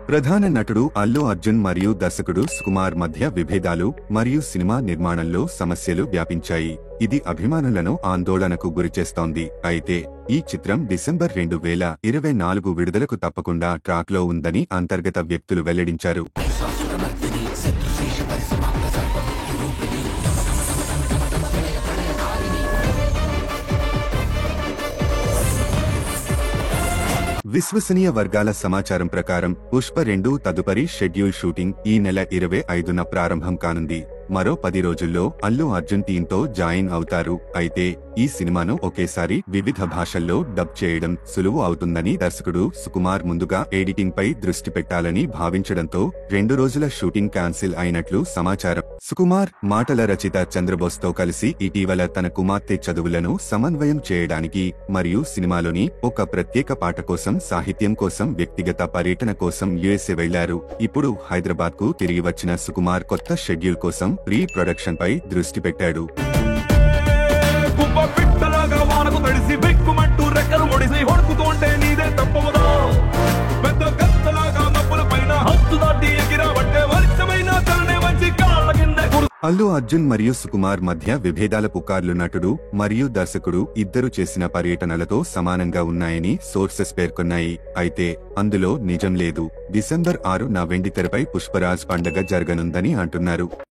ప్రధాన నటుడు అల్లు అర్జున్ మరియు దర్శకుడు సుకుమార్ మధ్య విభేదాలు మరియు సినిమా నిర్మాణంలో సమస్యలు వ్యాపించాయి. ఇది అభిమానులను ఆందోళనకు గురిచేస్తోంది. అయితే ఈ చిత్రం డిసెంబర్ 2024 విడుదలకు తప్పకుండా ట్రాక్లో ఉందని అంతర్గత వ్యక్తులు వెల్లడించారు. విశ్వసనీయ వర్గాల సమాచారం ప్రకారం పుష్ప 2 తదుపరి షెడ్యూల్ షూటింగ్ ఈ నెల 25న ప్రారంభం కానుంది. మరో 10 రోజుల్లో అల్లు అర్జున్ టీంతో జాయిన్ అవుతారు. అయితే ఈ సినిమాను ఒకేసారి వివిధ భాషల్లో డబ్ చేయడం సులువు అవుతుందని దర్శకుడు సుకుమార్ ముందుగా ఎడిటింగ్ పై దృష్టి పెట్టాలని భావించడంతో 2 రోజుల షూటింగ్ క్యాన్సిల్ అయినట్లు సమాచారం. సుకుమార్ మాటల రచయిత చంద్రబోస్తో కలిసి ఇటీవల తన కుమార్తె చదువులను సమన్వయం చేయడానికి మరియు సినిమాలోని ఒక ప్రత్యేక పాట కోసం సాహిత్యం కోసం వ్యక్తిగత పర్యటన కోసం యుఎస్ఏ వెళ్లారు. ఇప్పుడు హైదరాబాద్ కు తిరిగి వచ్చిన సుకుమార్ కొత్త షెడ్యూల్ కోసం ప్రీ ప్రొడక్షన్ పై దృష్టి పెట్టాడు. అల్లు అర్జున్ మరియు సుకుమార్ మధ్య విభేదాల పుకార్లు నటుడు మరియు దర్శకుడు ఇద్దరు చేసిన పర్యటనలతో సమానంగా ఉన్నాయని సోర్సెస్ పేర్కొన్నాయి. అయితే అందులో నిజం లేదు. డిసెంబర్ 6న వెండితెరపై పుష్పరాజ్ పండగ జరగనుందని అంటున్నారు.